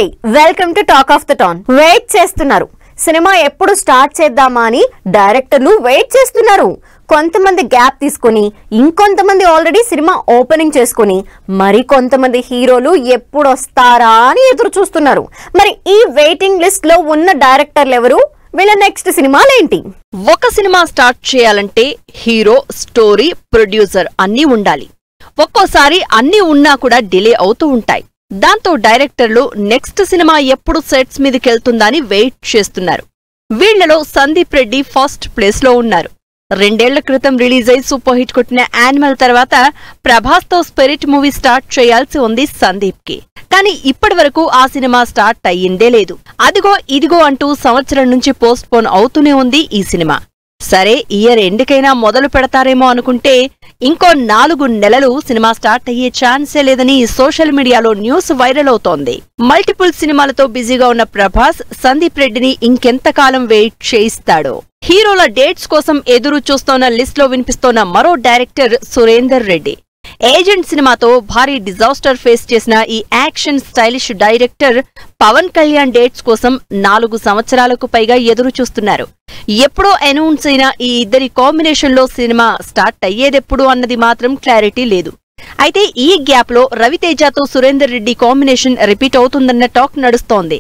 నమస్తే welcome to talk of the town. వెయిట్ చేస్తున్నారు సినిమా ఎప్పుడు స్టార్ట్ చేద్దామా అని డైరెక్టర్లు వెయిట్ చేస్తున్నారు. కొంతమంది గ్యాప్ తీసుకొని ఇంకొంతమంది ఆల్రెడీ సినిమా ఓపెనింగ్ చేసుకొని మరి కొంతమంది హీరోలు ఎప్పుడు వస్తారా అని ఎదురు చూస్తున్నారు. మరి ఈ వెయిటింగ్ లిస్ట్ లో ఉన్న డైరెక్టర్లు ఎవరు, వీళ్ళ నెక్స్ట్ సినిమాలేంటి? ఒక సినిమా స్టార్ట్ చేయాలంటే హీరో, స్టోరీ, ప్రొడ్యూసర్ అన్నీ ఉండాలి. ఒక్కోసారి అన్నీ ఉన్నా కూడా డిలే అవుతూ ఉంటాయి. దాంతో డైరెక్టర్లు నెక్స్ట్ సినిమా ఎప్పుడు సెట్స్ మీదకెళ్తుందా అని వెయిట్ చేస్తున్నారు. వీళ్లలో సందీప్ రెడ్డి ఫస్ట్ ప్లేస్ లో ఉన్నారు. 2 ఏళ్ల క్రితం రిలీజ్ అయి సూపర్ హిట్ కొట్టిన యానిమల్ తర్వాత ప్రభాస్ తో స్పిరిట్ మూవీ స్టార్ట్ చేయాల్సి ఉంది సందీప్ కి. కానీ ఇప్పటి వరకు ఆ సినిమా స్టార్ట్ అయ్యిందే లేదు. అదిగో ఇదిగో అంటూ సంవత్సరం నుంచి పోస్ట్ పోన్ అవుతూనే ఉంది ఈ సినిమా. సరే, ఇయర్ ఎండ్కైనా మొదలు పెడతారేమో అనుకుంటే ఇంకో 4 నెలలు సినిమా స్టార్ట్ అయ్యే ఛాన్సే లేదని సోషల్ మీడియాలో న్యూస్ వైరల్ అవుతోంది. మల్టిపుల్ సినిమాలతో బిజీగా ఉన్న ప్రభాస్ సందీప్ రెడ్డిని ఇంకెంతకాలం వెయిట్ చేయిస్తాడో. హీరోల డేట్స్ కోసం ఎదురు చూస్తోన్న లిస్ట్ లో వినిపిస్తోన్న మరో డైరెక్టర్ సురేందర్ రెడ్డి. ఏజెంట్ సినిమాతో భారీ డిజాస్టర్ ఫేస్ చేసిన ఈ action stylish director Pawan Kalyan dates కోసం 4 సంవత్సరాలకు పైగా ఎదురు చూస్తున్నారు. ఎప్పుడో అనౌన్స్ అయిన ఈ ఇద్దరి కాంబినేషన్ లో సినిమా స్టార్ట్ అయ్యేదెప్పుడు అన్నది మాత్రం క్లారిటీ లేదు. అయితే ఈ గ్యాప్ లో రవితేజతో సురేందర్ రెడ్డి కాంబినేషన్ రిపీట్ అవుతుందన్న టాక్ నడుస్తోంది.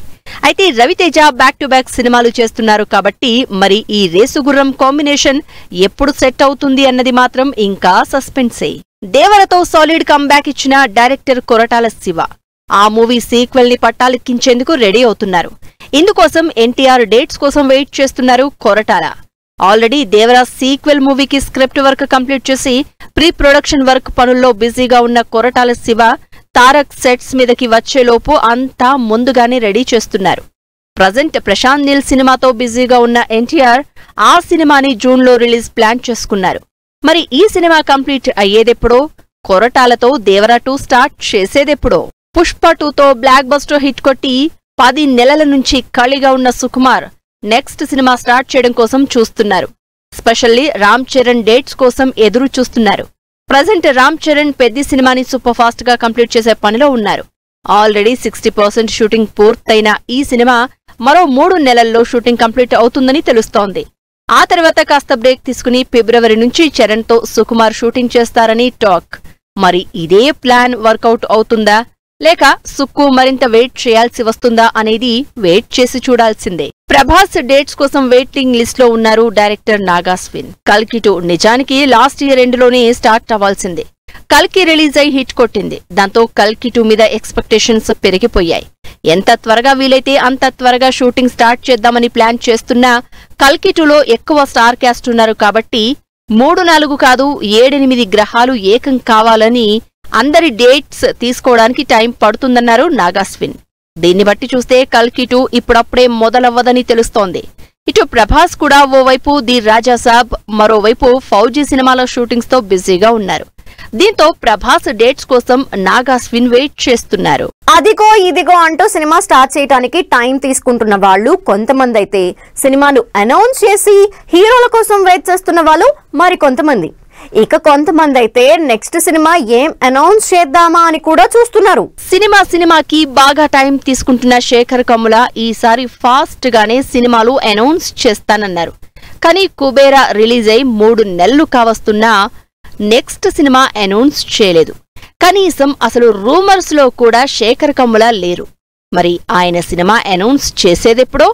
అయితే రవితేజ బ్యాక్ టు బ్యాక్ సినిమాలు చేస్తున్నారు కాబట్టి మరి ఈ రేసుగుర్రం కాంబినేషన్ ఎప్పుడు సెట్ అవుతుంది అన్నది మాత్రం ఇంకా సస్పెన్సే. దేవరతో సాలిడ్ కంబ్యాక్ ఇచ్చిన డైరెక్టర్ కొరటాల శివ ఆ మూవీ సీక్వెల్ ని పట్టాలెక్కించేందుకు రెడీ అవుతున్నారు. ఇందుకోసం ఎన్టీఆర్ డేట్స్ కోసం వెయిట్ చేస్తున్నారు కొరటాల. ఆల్రెడీ దేవరా సీక్వెల్ మూవీకి స్క్రిప్ట్ వర్క్ కంప్లీట్ చేసి ప్రీ ప్రొడక్షన్ వర్క్ పనుల్లో బిజీగా ఉన్న కొరటాల శివ తారక్ సెట్స్ మీదకి వచ్చేలోపు అంతా ముందుగానే రెడీ చేస్తున్నారు. ప్రజెంట్ ప్రశాంత్ నీల్ సినిమాతో బిజీగా ఉన్న ఎన్టీఆర్ ఆ సినిమాని జూన్లో రిలీజ్ ప్లాన్ చేసుకున్నారు. మరి ఈ సినిమా కంప్లీట్ అయ్యేదెప్పుడో, కొరటాలతో దేవరా 2 స్టార్ట్ చేసేదెప్పుడో. పుష్ప 2తో బ్లాక్ బస్టర్ హిట్ కొట్టి 10 నెలల నుంచి ఖాళీగా ఉన్న సుకుమార్ నెక్స్ట్ సినిమా స్టార్ట్ చేయడం కోసం చూస్తున్నారు. స్పెషల్లీ రామ్ చరణ్ డేట్స్ కోసం ఎదురు చూస్తున్నారు. ప్రజెంట్ రామ్ చరణ్ పెద్ద సినిమాని సూపర్ ఫాస్ట్ గా కంప్లీట్ చేసే పనిలో ఉన్నారు. ఆల్రెడీ 60% షూటింగ్ పూర్తయిన ఈ సినిమా మరో 3 నెలల్లో షూటింగ్ కంప్లీట్ అవుతుందని తెలుస్తోంది. ఆ తర్వాత కాస్త బ్రేక్ తీసుకుని ఫిబ్రవరి నుంచి చరణ్ తో సుకుమార్ షూటింగ్ చేస్తారని టాక్. మరి ఇదే ప్లాన్ వర్కౌట్ అవుతుందా, లేక సుక్కు మరింత వెయిట్ చేయాల్సి వస్తుందా అనేది వెయిట్ చేసి చూడాల్సిందే. ప్రభాస్ డేట్స్ కోసం వెయిటింగ్ లిస్ట్ లో ఉన్నారు డైరెక్టర్ నాగాస్విన్. కల్కి 2 నిజానికి లాస్ట్ ఇయర్ ఎండ్లోనే స్టార్ట్ అవ్వాల్సిందే. కల్కి రిలీజ్ అయి హిట్ కొట్టింది. దాంతో కల్కి 2 మీద ఎక్స్పెక్టేషన్స్ పెరిగిపోయాయి. ఎంత త్వరగా వీలైతే అంత త్వరగా షూటింగ్ స్టార్ట్ చేద్దామని ప్లాన్ చేస్తున్నా కల్కి 2లో ఎక్కువ స్టార్ క్యాస్ట్ ఉన్నారు కాబట్టి 3-4 కాదు 7-8 గ్రహాలు ఏకం కావాలని అందరి డేట్స్ తీసుకోవడానికి టైం పడుతుందన్నారు నాగాస్విన్. దీన్ని బట్టి చూస్తే కల్కి 2 ఇప్పుడప్పుడే మొదలవ్వదని తెలుస్తోంది. ఇటు ప్రభాస్ కూడా ఓవైపు ది రాజాసాబ్, మరోవైపు ఫౌజీ సినిమాల షూటింగ్స్ తో బిజీగా ఉన్నారు. దీంతో ప్రభాస్ డేట్స్ కోసం నాగాస్విన్ వెయిట్ చేస్తున్నారు. అదిగో ఇదిగో అంటూ సినిమా స్టార్ట్ చేయడానికి టైం తీసుకుంటున్న వాళ్ళు కొంతమంది అయితే, సినిమాలు అనౌన్స్ చేసి హీరోల కోసం వెయిట్ చేస్తున్న వాళ్ళు మరి కొంతమంది. ఇక కొంతమంది అయితే నెక్స్ట్ సినిమా ఏం అనౌన్స్ చేద్దామా అని కూడా చూస్తున్నారు. సినిమాకి బాగా టైం తీసుకుంటున్న శేఖర్ కమ్ముల ఈసారి ఫాస్ట్ గానే సినిమాలు అనౌన్స్ చేస్తానన్నారు. కానీ కుబేరా రిలీజ్ అయి 3 నెలలు కావస్తున్నా నెక్స్ట్ సినిమా అనౌన్స్ చేయలేదు. కనీసం అసలు రూమర్స్ లో కూడా శేఖర్ కమ్ముల లేరు. మరి ఆయన సినిమా అనౌన్స్ చేసేదెప్పుడో,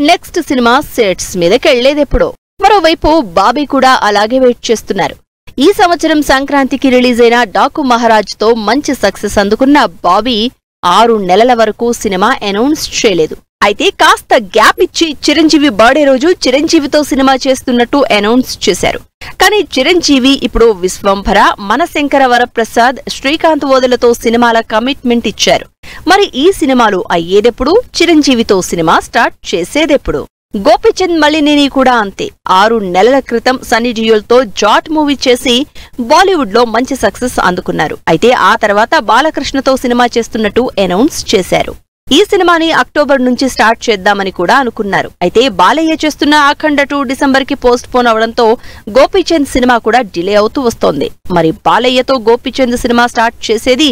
నెక్స్ట్ సినిమా సెట్స్ మీదకెళ్లేదెప్పుడో. మరోవైపు బాబీ కూడా అలాగే వెయిట్ చేస్తున్నారు. ఈ సంవత్సరం సంక్రాంతికి రిలీజ్ అయిన డాకు మహారాజ్ తో మంచి సక్సెస్ అందుకున్న బాబీ 6 నెలల వరకు సినిమా అనౌన్స్ చేయలేదు. అయితే కాస్త గ్యాప్ ఇచ్చి చిరంజీవి బర్త్డే రోజు చిరంజీవితో సినిమా చేస్తున్నట్టు అనౌన్స్ చేశారు. కానీ చిరంజీవి ఇప్పుడు విశ్వంభర, మనశంకర వరప్రసాద్, శ్రీకాంత్ ఓదెలతో సినిమాల కమిట్మెంట్ ఇచ్చారు. మరి ఈ సినిమాలు అయ్యేదెప్పుడు, చిరంజీవితో సినిమా స్టార్ట్ చేసేదెప్పుడు? గోపీచంద్ మలినేని కూడా అంతే. 6 నెలల క్రితం సన్నీ డియోల్తో జాట్ మూవీ చేసి బాలీవుడ్ లో మంచి సక్సెస్ అందుకున్నారు. అయితే ఆ తర్వాత బాలకృష్ణతో సినిమా చేస్తున్నట్టు అనౌన్స్ చేశారు. ఈ సినిమాని అక్టోబర్ నుంచి స్టార్ట్ చేద్దామని కూడా అనుకున్నారు. అయితే బాలయ్య చేస్తున్న అఖండ 2 డిసెంబర్ కి పోస్ట్ పోన్ అవడంతో గోపీచంద్ సినిమా కూడా డిలే అవుతూ వస్తోంది. మరి బాలయ్యతో గోపీచంద్ సినిమా స్టార్ట్ చేసేది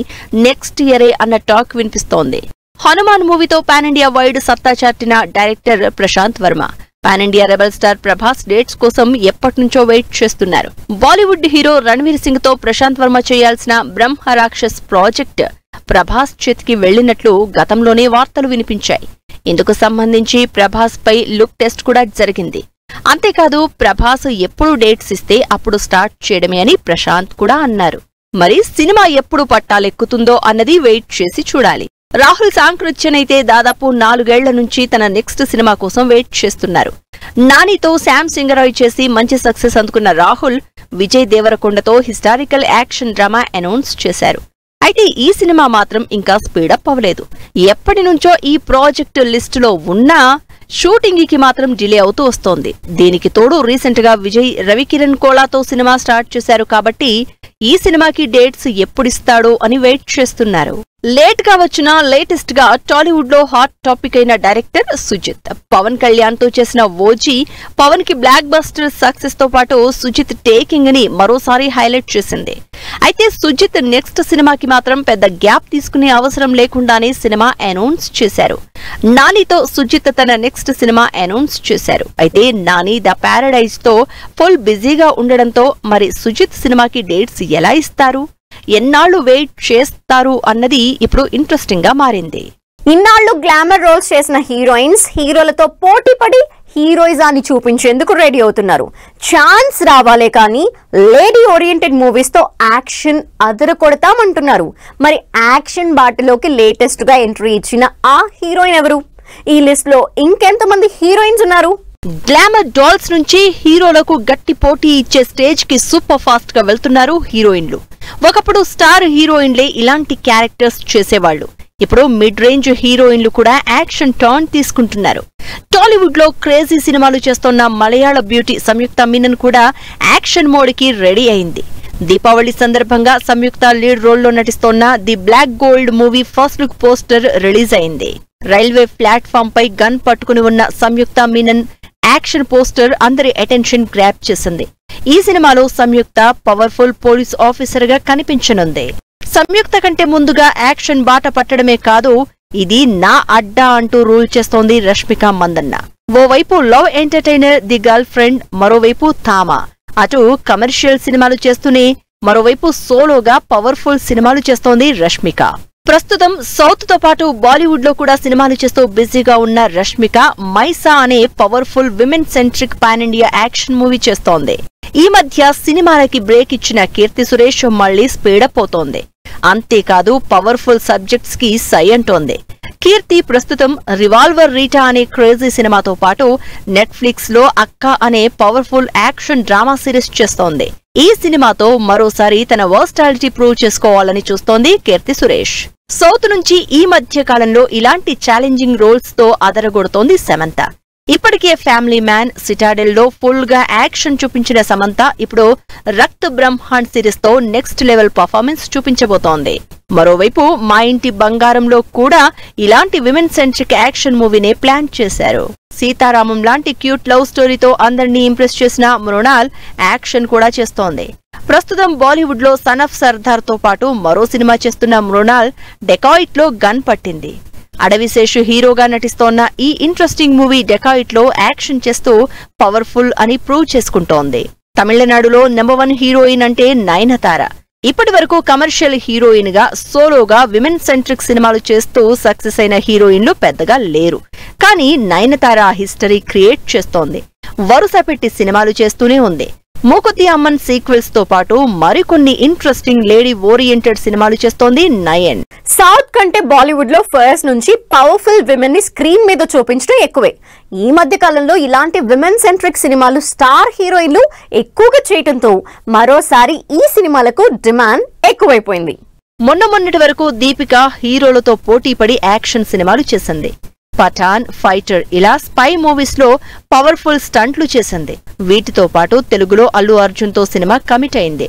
నెక్స్ట్ ఇయరే అన్న టాక్ వినిపిస్తోంది. హనుమాన్ మూవీతో పాన్ ఇండియా వైడ్ సత్తా చాటిన director Prashanth Varma pan India rebel star Prabhas dates కోసం ఎప్పటినుంచో వెయిట్ చేస్తున్నారు. బాలీవుడ్ హీరో రణ్వీర్ సింగ్ తో ప్రశాంత్ వర్మ చేయాల్సిన బ్రహ్మ రాక్షస్ ప్రాజెక్ట్ ప్రభాస్ చేతికి వెళ్లినట్లు గతంలోనే వార్తలు వినిపించాయి. ఇందుకు సంబంధించి ప్రభాస్ పై లుక్ టెస్ట్ కూడా జరిగింది. అంతేకాదు ప్రభాస్ ఎప్పుడు డేట్స్ ఇస్తే అప్పుడు స్టార్ట్ చేయడమే అని ప్రశాంత్ కూడా అన్నారు. మరి సినిమా ఎప్పుడు పట్టాలెక్కుతుందో అన్నది వెయిట్ చేసి చూడాలి. రాహుల్ సాంకృత్యనైతే దాదాపు 4 ఏళ్ల నుంచి తన నెక్స్ట్ సినిమా కోసం వెయిట్ చేస్తున్నారు. నానితో శామ్ సింగరాయ్ చేసి మంచి సక్సెస్ అందుకున్న రాహుల్ విజయ్ దేవరకొండతో హిస్టారికల్ యాక్షన్ డ్రామా అనౌన్స్ చేశారు. అయితే ఈ సినిమా మాత్రం ఇంకా స్పీడప్ అవ్వలేదు. ఎప్పటి నుంచో ఈ ప్రాజెక్టు లిస్టులో ఉన్నా షూటింగ్ కి మాత్రం డిలే అవుతూ వస్తోంది. దీనికి తోడు రీసెంట్ గా విజయ్ రవికిరణ్ కోలాతో సినిమా స్టార్ట్ చేశారు కాబట్టి ఈ సినిమాకి డేట్స్ ఎప్పుడిస్తాడో అని వెయిట్ చేస్తున్నారు. లేట్ గా వచ్చిన లేటెస్ట్ గా టాలీవుడ్ లో హాట్ టాపిక్ అయిన డైరెక్టర్ సుజిత్ పవన్ కళ్యాణ్ తో చేసిన ఓజీ పవన్ కి బ్లాక్ బస్టర్ సక్సెస్ తో పాటు సుజిత్ టేకింగ్ ని మరోసారి హైలైట్ చేసింది. అయితే సుజిత్ నెక్స్ట్ సినిమాకి మాత్రం పెద్ద గ్యాప్ తీసుకునే అవసరం లేకుండానే సినిమా అనౌన్స్ చేశారు. నానితో సుజిత్ తన నెక్స్ట్ సినిమా అనౌన్స్ చేశారు. అయితే నాని ద ప్యారడైజ్ తో ఫుల్ బిజీగా ఉండడంతో మరి సుజిత్ సినిమాకి డేట్స్ ఎలా ఇస్తారు, ఎన్నాళ్లు వెయిట్ చేస్తారు అన్నది ఇప్పుడు ఇంట్రెస్టింగ్ గా మారింది. ఇన్నాళ్లు గ్లామర్ రోల్స్ చేసిన హీరోయిన్స్ హీరోలతో పోటీ పడి హీరోయిజాన్ని చూపించేందుకు రెడీ అవుతున్నారు. ఛాన్స్ రావాలే కానీ లేడీ ఓరియంటెడ్ మూవీస్ తో యాక్షన్ అదర కొడతామంటున్నారు. మరి యాక్షన్ బాటలోకి లేటెస్ట్ గా ఎంట్రీ ఇచ్చిన ఆ హీరోయిన్ ఎవరు? ఈ లిస్ట్ లో ఇంకెంతమంది హీరోయిన్స్ ఉన్నారు? గ్లామర్ డాల్స్ నుంచి హీరోలకు గట్టి పోటీ ఇచ్చే స్టేజ్ కి సూపర్ ఫాస్ట్ గా వెళ్తున్నారు హీరోయిన్లు. ఒకప్పుడు స్టార్ హీరోయిన్లే ఇలాంటి క్యారెక్టర్స్ చేసేవాళ్లు. ఇప్పుడు మిడ్ రేంజ్ హీరోయిన్లు కూడా యాక్షన్ టర్న్ తీసుకుంటున్నారు. టాలీవుడ్ లో క్రేజీ సినిమాలు చేస్తున్న మలయాళ బ్యూటీ సంయుక్త మీనన్ కూడా యాక్షన్ మోడ్ కి రెడీ అయింది. దీపావళి సందర్భంగా సంయుక్త లీడ్ రోల్లో నటిస్తోన్న the black gold movie first look poster release అయింది. రైల్వే ప్లాట్ఫామ్ పై గన్ పట్టుకుని ఉన్న సంయుక్త మీనన్ యాక్షన్ పోస్టర్ అందరి అటెన్షన్ గ్రాప్ చేసింది. ఈ సినిమాలో సంయుక్త పవర్ఫుల్ పోలీస్ ఆఫీసర్ గా కనిపించనుంది. సంయుక్త కంటే ముందుగా యాక్షన్ బాట పట్టడమే కాదు, ఇది నా అడ్డా అంటూ రూల్ చేస్తోంది రష్మిక మందన్న. ఓవైపు love entertainer the girl friend, మరోవైపు థామా. అటు కమర్షియల్ సినిమాలు చేస్తూనే మరోవైపు సోలోగా పవర్ఫుల్ సినిమాలు చేస్తోంది రష్మిక. ప్రస్తుతం సౌత్ తో పాటు బాలీవుడ్ లో కూడా సినిమాలు చేస్తూ బిజీగా ఉన్న రష్మిక మైసా అనే powerful women centric pan India action movie చేస్తోంది. ఈ మధ్య సినిమాలకి బ్రేక్ ఇచ్చిన కీర్తి సురేష్ మళ్లీ స్పీడప్ అవుతోంది. అంతేకాదు పవర్ఫుల్ సబ్జెక్ట్స్ కి సై అంటోంది. కీర్తి ప్రస్తుతం రివాల్వర్ రీటా అనే క్రేజీ సినిమాతో పాటు నెట్ఫ్లిక్స్ లో అక్క అనే పవర్ఫుల్ యాక్షన్ డ్రామా సిరీస్ చేస్తోంది. ఈ సినిమాతో మరోసారి తన వర్స్టాలిటీ ప్రూవ్ చేసుకోవాలని చూస్తోంది కీర్తి సురేష్. సౌత్ నుంచి ఈ మధ్య కాలంలో ఇలాంటి ఛాలెంజింగ్ రోల్స్ తో అదరగొడుతోంది సమంత. ఇప్పటికే ఫ్యామిలీ మ్యాన్, సిటాడెల్ లో ఫుల్ గా యాక్షన్ చూపించిన సమంత ఇప్పుడు రక్త్ బ్రహ్మాండ్ సిరీస్ తో నెక్స్ట్ లెవెల్ పర్ఫార్మెన్స్ చూపించబోతోంది. మరోవైపు మా ఇంటి బంగారంలో కూడా ఇలాంటి విమెన్ సెంట్రిక్ యాక్షన్ మూవీనే ప్లాన్ చేశారు. సీతారామం లాంటి క్యూట్ లవ్ స్టోరీతో అందరినీ ఇంప్రెస్ చేసిన మృణాల్ యాక్షన్ కూడా చేస్తోంది. ప్రస్తుతం బాలీవుడ్ లో సన్ ఆఫ్ సర్దార్ తో పాటు మరో సినిమా చేస్తున్న మృణాల్ డెకాయిట్ లో గన్ పట్టింది. అడవిశేషు హీరోగా నటిస్తోన్న ఈ ఇంట్రెస్టింగ్ మూవీ డెకాయిట్ లో యాక్షన్ చేస్తూ పవర్ఫుల్ అని ప్రూవ్ చేసుకుంటోంది. తమిళనాడులో నెంబర్ 1 హీరోయిన్ అంటే నయనతార. ఇప్పటి వరకు కమర్షియల్ హీరోయిన్ గా సోలోగా విమెన్ సెంట్రిక్ సినిమాలు చేస్తూ సక్సెస్ అయిన హీరోయిన్లు పెద్దగా లేరు. కానీ నయనతార హిస్టరీ క్రియేట్ చేస్తోంది. వరుస పెట్టి సినిమాలు చేస్తూనే ఉంది. మూకుతి అమ్మన్ సీక్వెల్స్ తో పాటు మరికొన్ని ఇంట్రెస్టింగ్ లేడీ ఓరియంటెడ్ సినిమాలు చేస్తోంది నయన్. సౌత్ కంటే బాలీవుడ్ లో ఫస్ట్ నుంచి పవర్ఫుల్ విమెన్ ని స్క్రీన్ మీద చూపించడం ఎక్కువే. ఈ మధ్య కాలంలో ఇలాంటి విమెన్ సెంట్రిక్ సినిమాలు స్టార్ హీరోయిన్లు ఎక్కువగా చేయడంతో మరోసారి ఈ సినిమాలకు డిమాండ్ ఎక్కువైపోయింది. మొన్నటి వరకు దీపిక హీరోలతో పోటీపడి యాక్షన్ సినిమాలు చేసింది. పఠాన్, ఫైటర్ ఇలా స్పై మూవీస్ లో పవర్ఫుల్ స్టంట్లు చేసింది. వీటితో పాటు తెలుగులో అల్లు అర్జున్ తో సినిమా కమిట్ అయింది.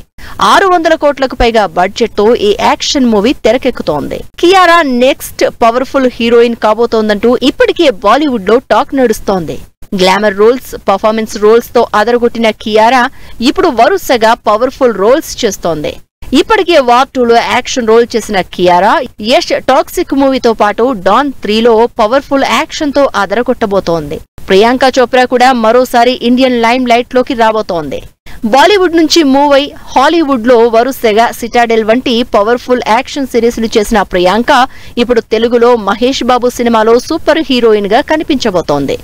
600 కోట్లకు పైగా బడ్జెట్ తో ఈ యాక్షన్ మూవీ తెరకెక్కుతోంది. కియారా నెక్స్ట్ పవర్ఫుల్ హీరోయిన్ కాబోతోందంటూ ఇప్పటికే బాలీవుడ్ లో టాక్ నడుస్తోంది. గ్లామర్ రోల్స్, పర్ఫార్మెన్స్ రోల్స్ తో అదరగొట్టిన కియారా ఇప్పుడు వరుసగా పవర్ఫుల్ రోల్స్ చేస్తోంది. ఇప్పటికే వార్ 2లో యాక్షన్ రోల్ చేసిన కియారా యష్ టాక్సిక్ మూవీతో పాటు డాన్ 3లో పవర్ఫుల్ యాక్షన్ తో అదరగొట్టబోతోంది. ప్రియాంక చోప్రా కూడా మరోసారి ఇండియన్ లైమ్ లైట్ లోకి రాబోతోంది. బాలీవుడ్ నుంచి మూవ్ అయి హాలీవుడ్ లో వరుసగా సిటాడెల్ వంటి పవర్ఫుల్ యాక్షన్ సిరీస్లు చేసిన ప్రియాంక ఇప్పుడు తెలుగులో మహేష్ బాబు సినిమాలో సూపర్ హీరోయిన్ గా కనిపించబోతోంది.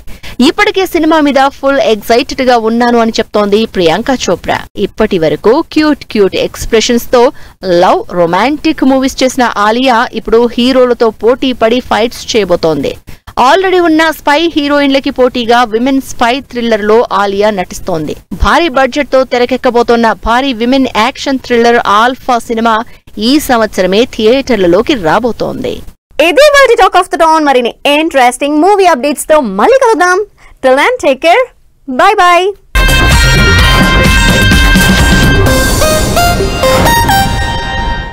ఇప్పటికే సినిమా మీద ఫుల్ ఎక్సైటెడ్ గా ఉన్నాను అని చెప్తోంది ప్రియాంక చోప్రా. ఇప్పటి వరకు క్యూట్ ఎక్స్ప్రెషన్స్ తో లవ్, రొమాంటిక్ మూవీస్ చేసిన ఆలియా ఇప్పుడు హీరోలతో పోటీ పడి ఫైట్స్ చేయబోతోంది. ఆల్రెడీ ఉన్న స్పై హీరోయిన్లకి పోటీగా విమెన్ స్పై థ్రిల్లర్ లో ఆలియా నటిస్తోంది. భారీ బడ్జెట్ తో తెరకెక్కబోతోన్న భారీ women action thriller Alpha cinema ఈ సంవత్సరమే థియేటర్లలోకి రాబోతోంది. ఇదే వాటి టాక్ ఆఫ్ ద టౌన్. మరిన్ని ఇంట్రెస్టింగ్ మూవీ అప్డేట్స్ తో మళ్ళీ కలుద్దాం. Till then take care. Bye by.